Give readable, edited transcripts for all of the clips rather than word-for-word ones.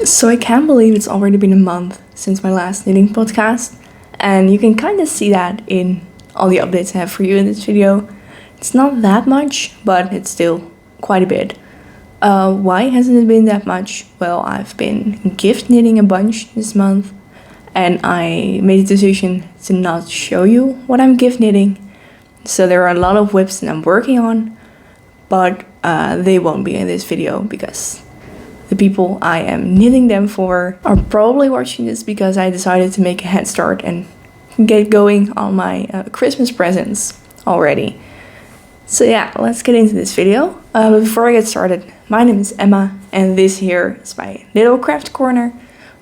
So I can't believe it's already been a month since my last knitting podcast, and you can kind of see that in all the updates I have for you in this video. It's not that much, but it's still quite a bit. Why hasn't it been that much? Well, I've been gift knitting a bunch this month, and I made the decision to not show you what I'm gift knitting. So there are a lot of whips that I'm working on, but they won't be in this video because the people I am knitting them for are probably watching this because I decided to make a head start and get going on my Christmas presents already. So yeah, let's get into this video. But before I get started, my name is Emma and this here is my little craft corner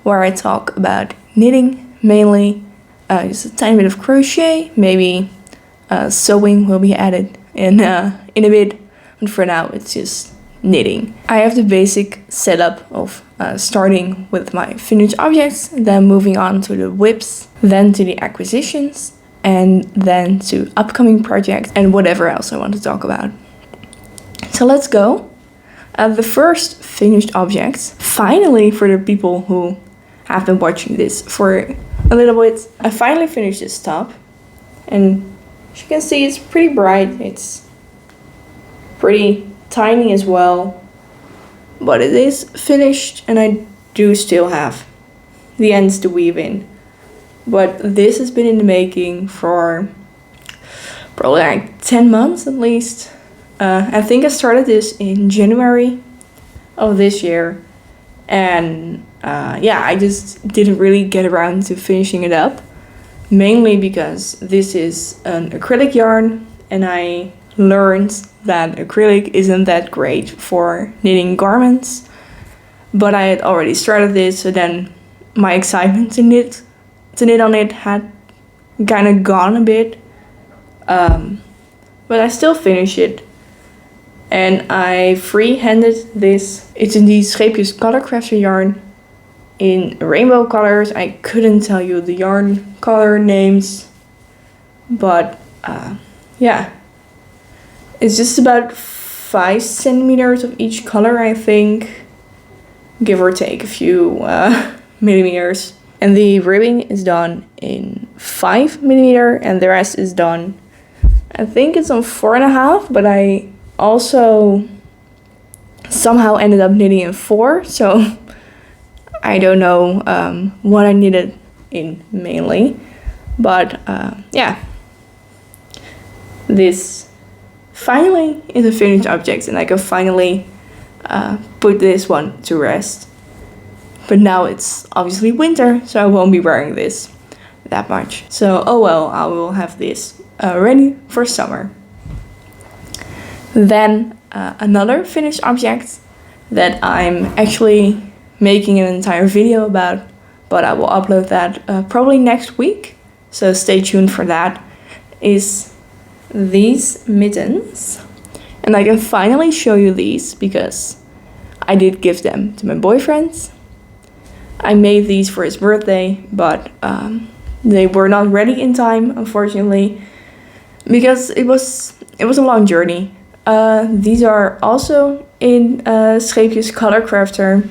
where I talk about knitting mainly, just a tiny bit of crochet, maybe sewing will be added in a bit, but for now it's just knitting. I have the basic setup of starting with my finished objects, then moving on to the whips, then to the acquisitions, and then to upcoming projects and whatever else I want to talk about. So let's go. The first finished objects, finally for the people who have been watching this for a little bit, I finally finished this top, and as you can see it's pretty bright, it's pretty tiny as well, but it is finished and I do still have the ends to weave in. But this has been in the making for probably like 10 months at least. I think I started this in January of this year, and I just didn't really get around to finishing it up, mainly because this is an acrylic yarn and I learned that acrylic isn't that great for knitting garments, but I had already started this, so then my excitement to knit on it had kind of gone a bit, but I still finished it, and I free-handed this. It's in the Scheepjes Color Crafter yarn in rainbow colors. I couldn't tell you the yarn color names, but yeah. It's just about 5 centimeters of each color, I think, give or take a few millimeters. And the ribbing is done in 5 millimeter, and the rest is done, I think it's on 4.5, but I also somehow ended up knitting in 4, so I don't know what I knitted in mainly, but yeah, this finally is a finished object and I can finally put this one to rest. But now it's obviously winter, so I won't be wearing this that much. So oh well, I will have this ready for summer. Then another finished object that I'm actually making an entire video about, but I will upload that probably next week, so stay tuned for that, is these mittens. And I can finally show you these because I did give them to my boyfriend. I made these for his birthday, but they were not ready in time, unfortunately, because it was a long journey. These are also in Scheepjes Color Crafter,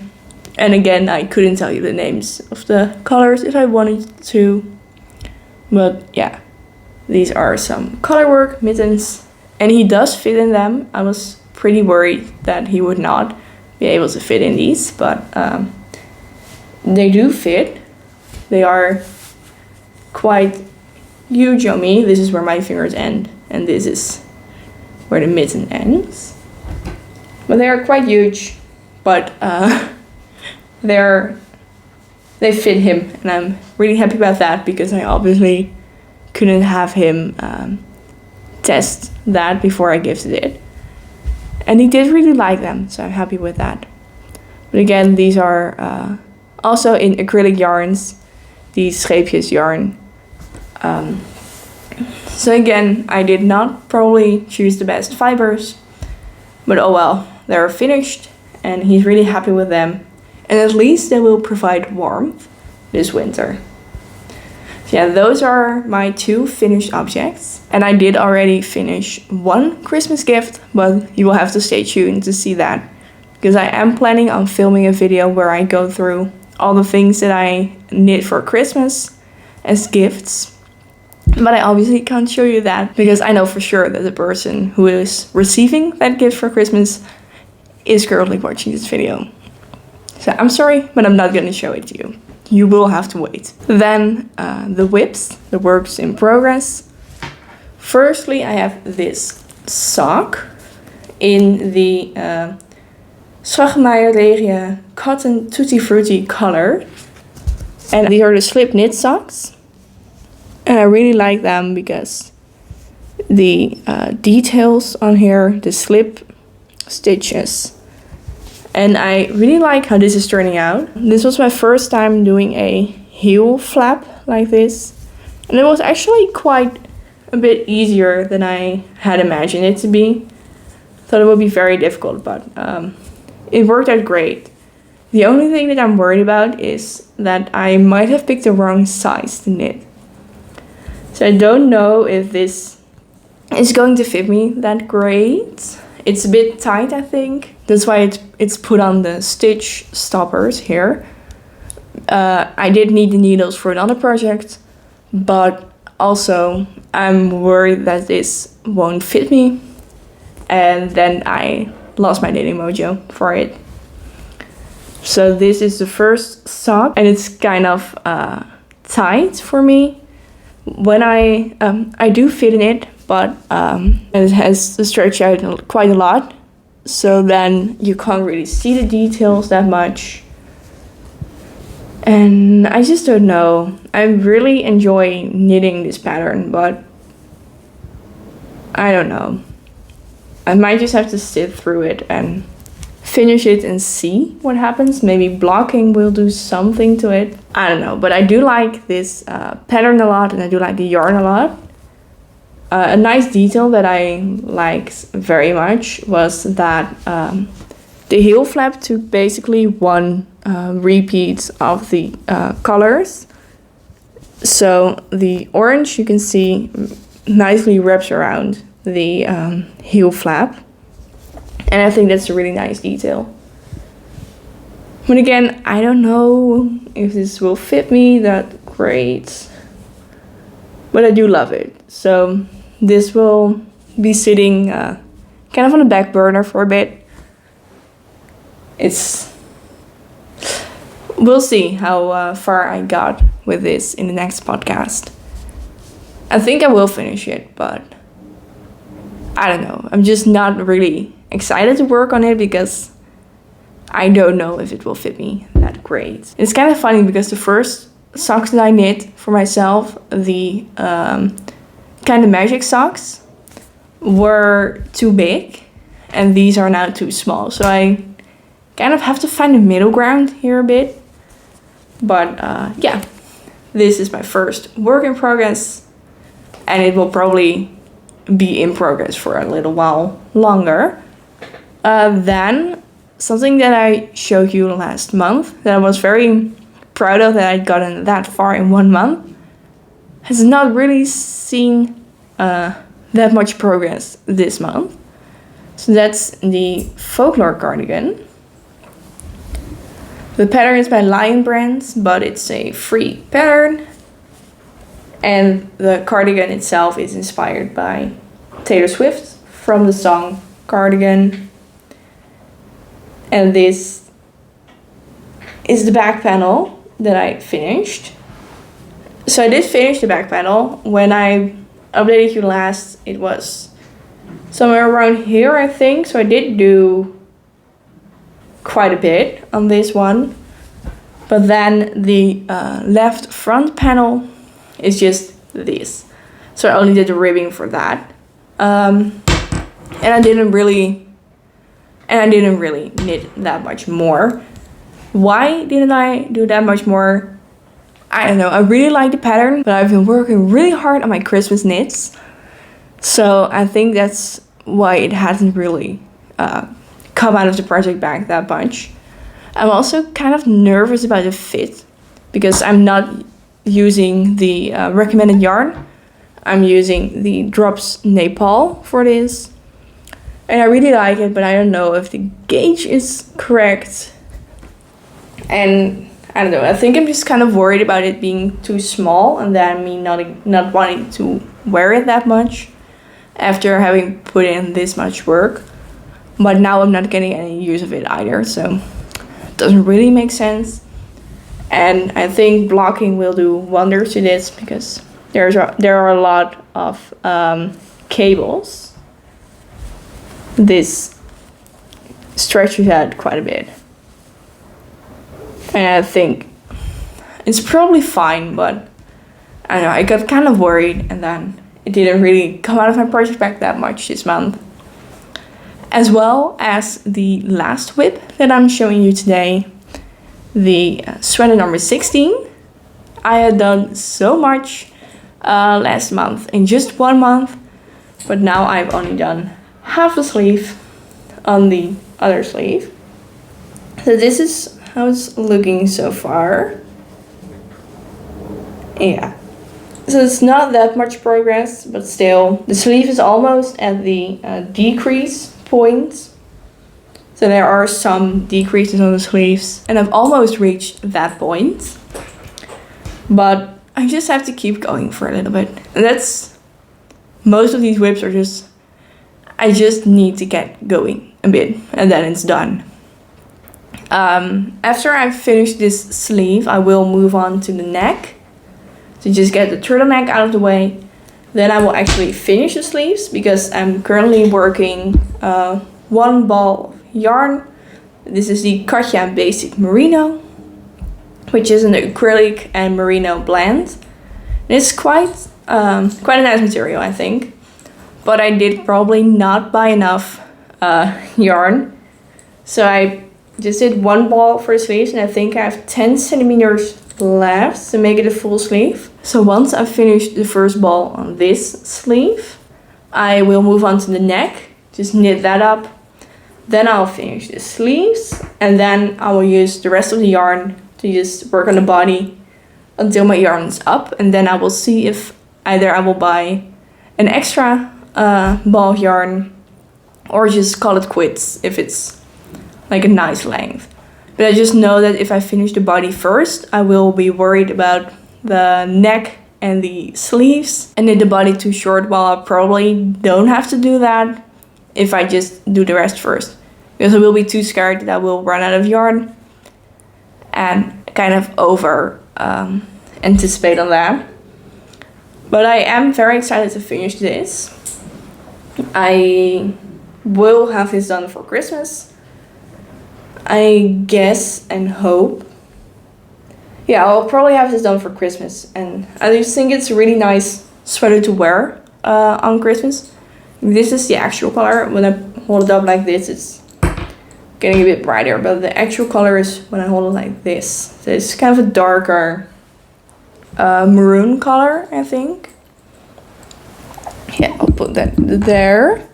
and again I couldn't tell you the names of the colors if I wanted to, but yeah. These are some colorwork mittens, and he does fit in them. I was pretty worried that he would not be able to fit in these, but they do fit. They are quite huge on me. This is where my fingers end, and this is where the mitten ends. But they are quite huge, but they fit him, and I'm really happy about that because I obviously couldn't have him test that before I gifted it, and he did really like them, so I'm happy with that. But again, these are also in acrylic yarns, the Scheepjes yarn. So again, I did not probably choose the best fibers, but oh well, they're finished and he's really happy with them, and at least they will provide warmth this winter. Yeah, those are my 2 finished objects. And I did already finish one Christmas gift, but you will have to stay tuned to see that because I am planning on filming a video where I go through all the things that I knit for Christmas as gifts. But I obviously can't show you that because I know for sure that the person who is receiving that gift for Christmas is currently watching this video. So I'm sorry, but I'm not going to show it to you. You will have to wait. Then the whips, the works in progress. Firstly, I have this sock in the Schwagermeijer Legia Cotton Tutti Frutti color. And these are the slip knit socks. And I really like them because the details on here, the slip stitches. And I really like how this is turning out. This was my first time doing a heel flap like this. And it was actually quite a bit easier than I had imagined it to be. Thought it would be very difficult, but it worked out great. The only thing that I'm worried about is that I might have picked the wrong size to knit. So I don't know if this is going to fit me that great. It's a bit tight, I think. That's why it's put on the stitch stoppers here. I did need the needles for another project, but also I'm worried that this won't fit me. And then I lost my knitting mojo for it. So this is the first sock, and it's kind of tight for me. When I do fit in it, but it has to stretch out quite a lot. So then you can't really see the details that much. And I just don't know. I really enjoy knitting this pattern, but I don't know. I might just have to sit through it and finish it and see what happens. Maybe blocking will do something to it. I don't know, but I do like this pattern a lot, and I do like the yarn a lot. A nice detail that I liked very much was that the heel flap took basically one repeat of the colors. So the orange, you can see, nicely wraps around the heel flap. And I think that's a really nice detail. But again, I don't know if this will fit me that great. But I do love it. So this will be sitting kind of on the back burner for a bit. We'll see how far I got with this in the next podcast. I think I will finish it, but I don't know. I'm just not really excited to work on it because I don't know if it will fit me that great. It's kind of funny because the first socks that I knit for myself, the kind of magic socks, were too big, and these are now too small. So I kind of have to find a middle ground here a bit. But yeah, this is my first work in progress, and it will probably be in progress for a little while longer. Then something that I showed you last month that I was very proud of, that I'd gotten that far in 1 month, has not really seen that much progress this month. So that's the folklore cardigan. The pattern is by Lion Brands, but it's a free pattern. And the cardigan itself is inspired by Taylor Swift from the song Cardigan. And this is the back panel that I finished. So I did finish the back panel. When I updated you last, it was somewhere around here, I think. So I did do quite a bit on this one. But then the left front panel is just this. So I only did the ribbing for that. And I didn't really knit that much more. Why didn't I do that much more? I don't know. I really like the pattern, but I've been working really hard on my Christmas knits. So I think that's why it hasn't really come out of the project bag that much. I'm also kind of nervous about the fit because I'm not using the recommended yarn. I'm using the Drops Nepal for this. And I really like it, but I don't know if the gauge is correct. And I don't know, I think I'm just kind of worried about it being too small and then me not wanting to wear it that much after having put in this much work. But now I'm not getting any use of it either, so it doesn't really make sense. And I think blocking will do wonders to this because there are a lot of cables. This stretches out quite a bit. And I think it's probably fine, but I don't know, I got kind of worried and then it didn't really come out of my project bag that much this month. As well as the last whip that I'm showing you today, the sweater number 16. I had done so much last month in just 1 month, but now I've only done half the sleeve on the other sleeve. So this is how it's looking so far. Yeah, so it's not that much progress, but still the sleeve is almost at the decrease point. So there are some decreases on the sleeves and I've almost reached that point, but I just have to keep going for a little bit. And that's, most of these whips are just, I just need to get going a bit and then it's done. After I've finished this sleeve, I will move on to the neck to just get the turtleneck out of the way. Then I will actually finish the sleeves because I'm currently working 1 ball of yarn. This is the Katja Basic Merino, which is an acrylic and merino blend. It's quite a nice material, I think, but I did probably not buy enough yarn, so I just did 1 ball for the sleeves, and I think I have 10 centimeters left to make it a full sleeve. So once I've finished the first ball on this sleeve, I will move on to the neck, just knit that up. Then I'll finish the sleeves and then I will use the rest of the yarn to just work on the body until my yarn is up, and then I will see if either I will buy an extra ball of yarn or just call it quits if it's like a nice length. But I just know that if I finish the body first, I will be worried about the neck and the sleeves and knit the body too short, while I probably don't have to do that if I just do the rest first, because I will be too scared that I will run out of yarn and kind of over anticipate on that. But I am very excited to finish this. I will have this done for Christmas, I guess and hope. Yeah, I'll probably have this done for Christmas, and I just think it's a really nice sweater to wear on Christmas. This is the actual color. When I hold it up like this, it's getting a bit brighter, but the actual color is when I hold it like this. So it's kind of a darker maroon color, I think. Yeah, I'll put that there.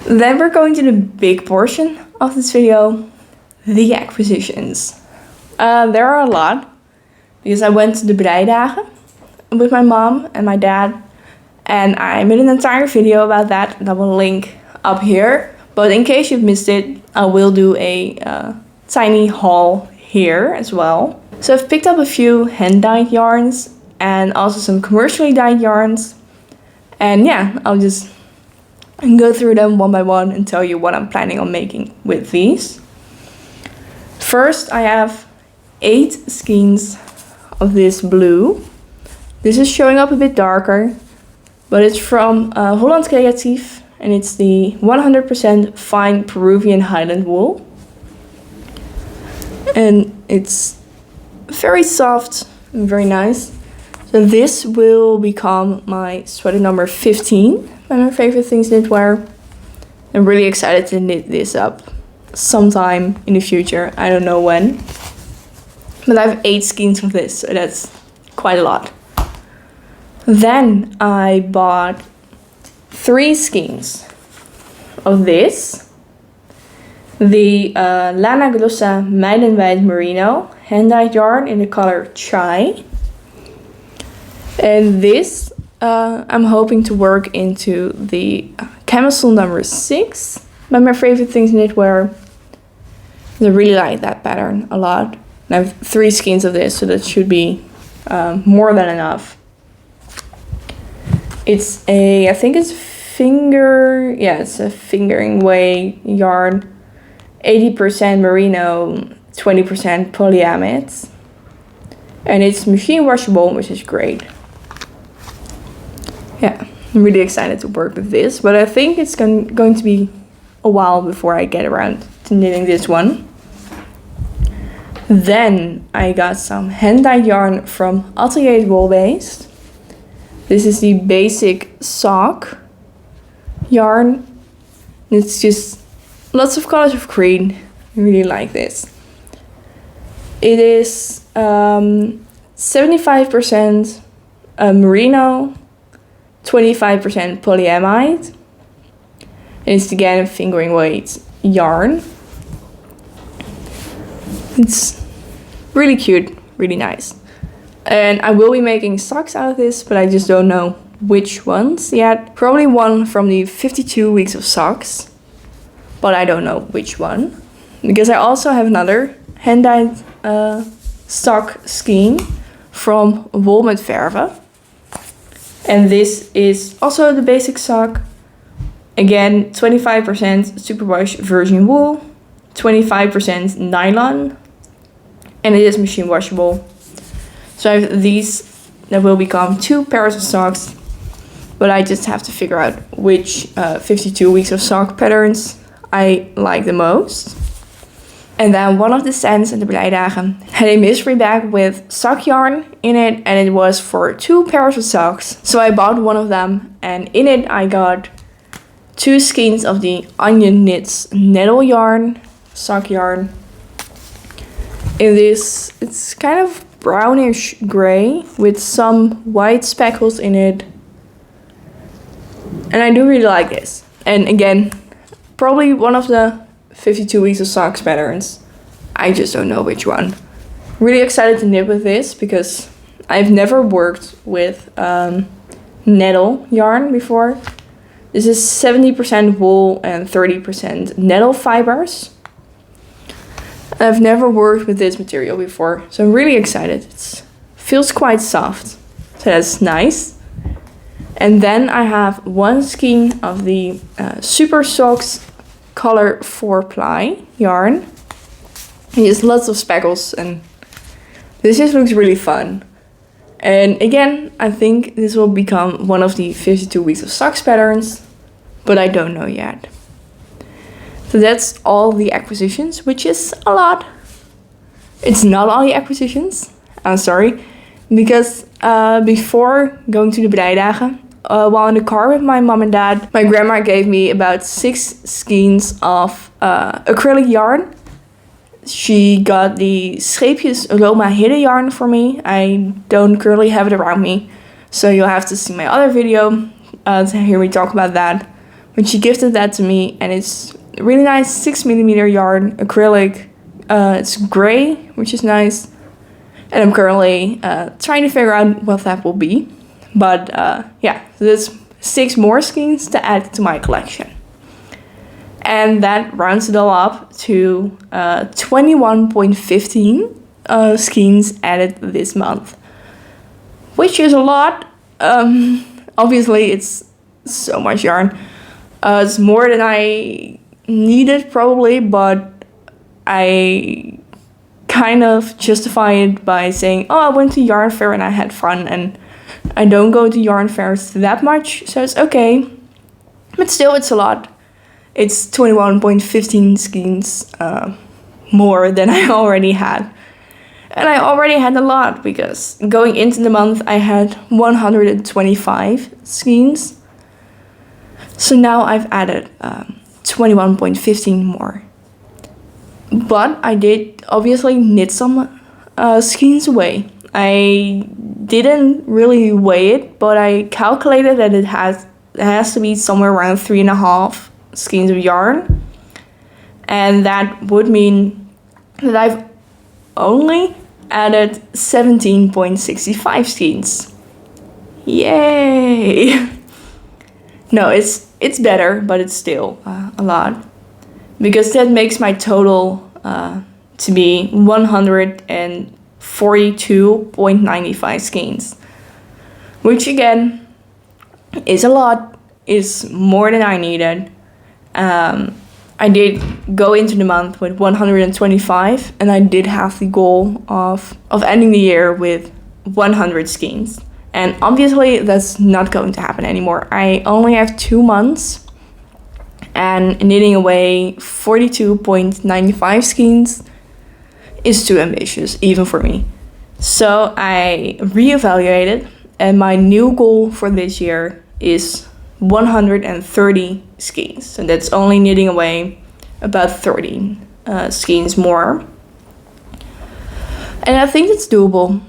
Then we're going to the big portion of this video, the acquisitions. There are a lot, because I went to the breidagen with my mom and my dad, and I made an entire video about that I will link up here. But in case you've missed it, I will do a tiny haul here as well. So I've picked up a few hand-dyed yarns and also some commercially dyed yarns. And yeah, I'll just go through them one by one and tell you what I'm planning on making with these. First, I have 8 skeins of this blue. This is showing up a bit darker, but it's from Holland Creatief, and it's the 100% fine Peruvian Highland wool. And it's very soft and very nice. So this will become my sweater number 15, one of my favorite things knitwear. I'm really excited to knit this up sometime in the future. I don't know when. But I have 8 skeins of this, so that's quite a lot. Then I bought 3 skeins of this. The Lana Glossa Meidenwijd Merino hand-dyed yarn in the color Chai. And this I'm hoping to work into the camisole number 6. But my favorite things in knitwear, I really like that pattern a lot. And I have 3 skeins of this, so that should be more than enough. It's I think it's it's a fingering way yarn. 80% merino, 20% polyamide. And it's machine washable, which is great. Yeah, I'm really excited to work with this, but I think it's going to be a while before I get around to knitting this one. Then I got some hand-dyed yarn from Atelier Wool Based. This is the basic sock yarn. It's just lots of colors of green. I really like this. It is 75% merino, 25% polyamide. It's again fingering weight yarn. It's really cute, really nice. And I will be making socks out of this, but I just don't know which ones yet. Probably one from the 52 weeks of socks, but I don't know which one. Because I also have another hand-dyed sock skein from Wool met Verve. And this is also the basic sock. Again, 25% superwash virgin wool, 25% nylon, and it is machine washable. So I have these that will become 2 pairs of socks, but I just have to figure out which 52 weeks of sock patterns I like the most. And then one of the stands in the Blijdagen had a mystery bag with sock yarn in it, and it was for 2 pairs of socks. So I bought one of them, and in it I got 2 skeins of the Onion Knits nettle yarn, sock yarn. In this, it's kind of brownish gray with some white speckles in it. And I do really like this. And again, probably one of the 52 weeks of socks patterns. I just don't know which one. Really excited to knit with this because I've never worked with nettle yarn before. This is 70% wool and 30% nettle fibers. I've never worked with this material before, so I'm really excited. It feels quite soft, so that's nice. And then I have 1 skein of the Super Socks color 4-ply yarn. It has lots of speckles and this just looks really fun. And again, I think this will become one of the 52 weeks of socks patterns, but I don't know yet. So that's all the acquisitions, which is a lot. It's not all the acquisitions, I'm sorry, because before going to the Blijdagen, while in the car with my mom and dad, my grandma gave me about 6 skeins of acrylic yarn. She got the Scheepjes Roma Hidden yarn for me. I don't currently have it around me, so you'll have to see my other video to hear me talk about that. But she gifted that to me, and it's really nice 6mm yarn, acrylic. It's gray, which is nice. And I'm currently trying to figure out what that will be. But yeah, so there's 6 more skeins to add to my collection. And that rounds it all up to 21.15 skeins added this month. Which is a lot. Obviously, it's so much yarn. It's more than I needed probably, but I kind of justify it by saying, oh, I went to yarn fair and I had fun, and I don't go to yarn fairs that much, so it's okay. But still, it's a lot. It's 21.15 skeins more than I already had. And I already had a lot because going into the month I had 125 skeins. So now I've added 21.15 more. But I did obviously knit some skeins away. I didn't really weigh it, but I calculated that it has to be somewhere around 3.5 skeins of yarn. And that would mean that I've only added 17.65 skeins. Yay! No, it's It's better, but it's still a lot. Because that makes my total to be 142.95 skeins. Which again, is a lot, is more than I needed. I did go into the month with 125, and I did have the goal of ending the year with 100 skeins. And obviously that's not going to happen anymore. I only have 2 months, and knitting away 42.95 skeins is too ambitious, even for me. So I reevaluated, and my new goal for this year is 130 skeins. So that's only knitting away about 13 skeins more. And I think it's doable.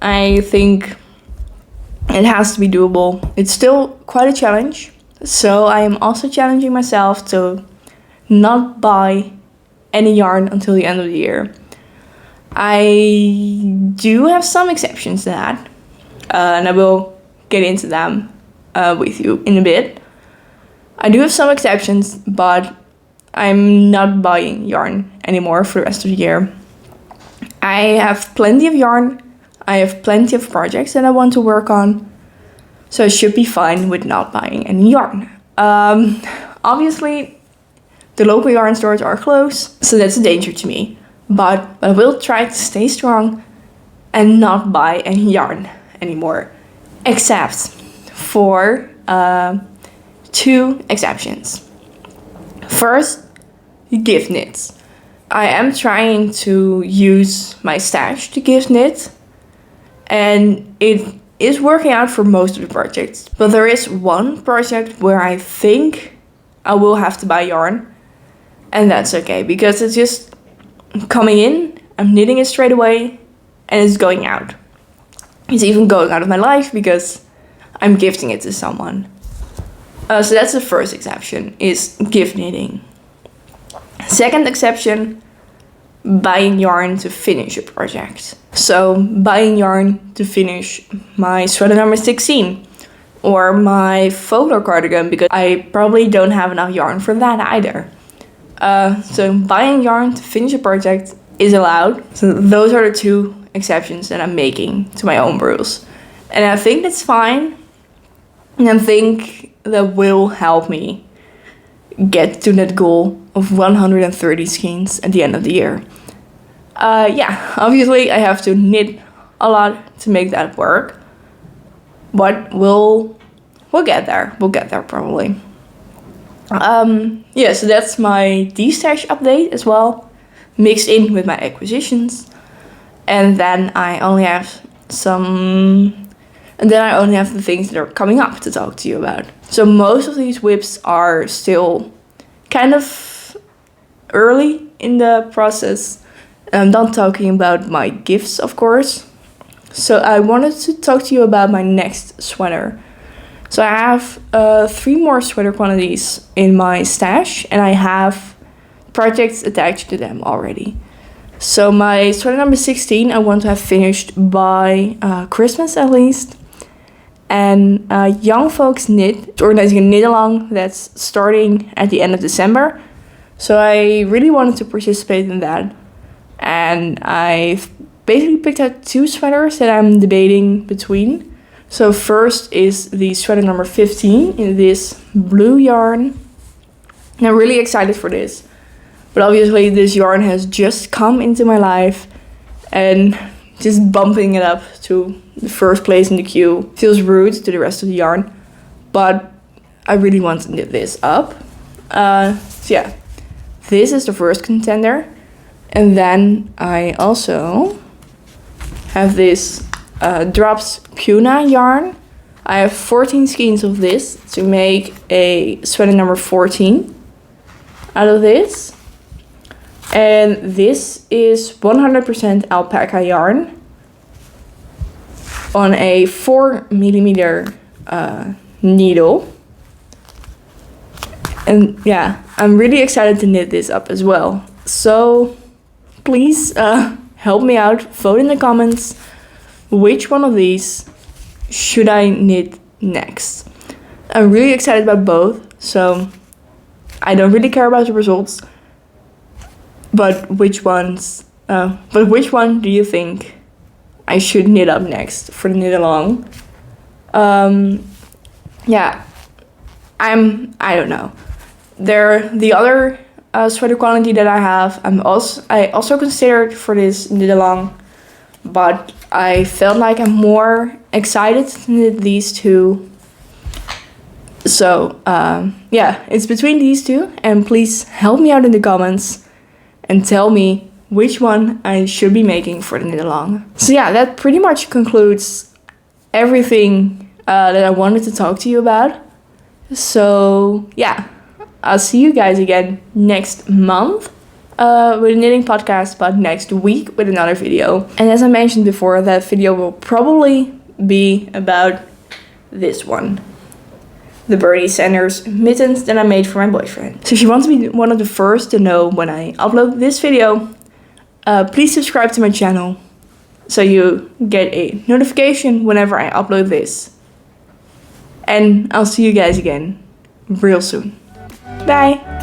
I think it has to be doable. It's still quite a challenge. So I am also challenging myself to not buy any yarn until the end of the year. I do have some exceptions to that. And I will get into them with you in a bit. I do have some exceptions, but I'm not buying yarn anymore for the rest of the year. I have plenty of yarn. I have plenty of projects that I want to work on. So I should be fine with not buying any yarn. Obviously, the local yarn stores are closed, so that's a danger to me. But I will try to stay strong and not buy any yarn anymore. Except for 2 exceptions. First, gift knits. I am trying to use my stash to gift knit, and it is working out for most of the projects. But there is one project where I think I will have to buy yarn, and that's okay because it's just coming in, I'm knitting it straight away, and it's going out. It's even going out of my life because I'm gifting it to someone. So that's the first exception, is gift knitting. Second exception, buying yarn to finish a project. So buying yarn to finish my sweater number 16 or my folklore cardigan, because I probably don't have enough yarn for that either. So buying yarn to finish a project is allowed. So those are the 2 exceptions that I'm making to my own rules. And I think that's fine. And I think that will help me get to that goal of 130 skeins at the end of the year. Obviously I have to knit a lot to make that work. But we'll get there. We'll get there probably. So that's my Destash update as well, mixed in with my acquisitions. And then I only have the things that are coming up to talk to you about. So most of these whips are still kind of early in the process. I'm not talking about my gifts, of course. So I wanted to talk to you about my next sweater. So I have 3 more sweater quantities in my stash, and I have projects attached to them already. So my sweater number 16 I want to have finished by Christmas at least. And Young Folks Knit, organizing a knit along that's starting at the end of December. So I really wanted to participate in that. And I've basically picked out 2 sweaters that I'm debating between. So first is the sweater number 15 in this blue yarn. And I'm really excited for this. But obviously this yarn has just come into my life, and just bumping it up to the first place in the queue feels rude to the rest of the yarn. But I really want to knit this up. This is the first contender. And then I also have this Drops Puna yarn. I have 14 skeins of this to make a sweater number 14 out of this. And this is 100% alpaca yarn on a 4mm needle. And yeah, I'm really excited to knit this up as well. So please help me out. Vote in the comments. Which one of these should I knit next? I'm really excited about both. So I don't really care about the results. But which one do you think I should knit up next for the knit along? Yeah, I don't know. The other sweater quality that I have, I also considered for this knit along, but I felt like I'm more excited to knit these two. So yeah, it's between these two, and please help me out in the comments and tell me which one I should be making for the knit along. So yeah, that pretty much concludes everything that I wanted to talk to you about. So yeah, I'll see you guys again next month with a knitting podcast, but next week with another video. And as I mentioned before, that video will probably be about this one. The Bernie Sanders mittens that I made for my boyfriend. So if you want to be one of the first to know when I upload this video, please subscribe to my channel so you get a notification whenever I upload this. And I'll see you guys again real soon. Bye!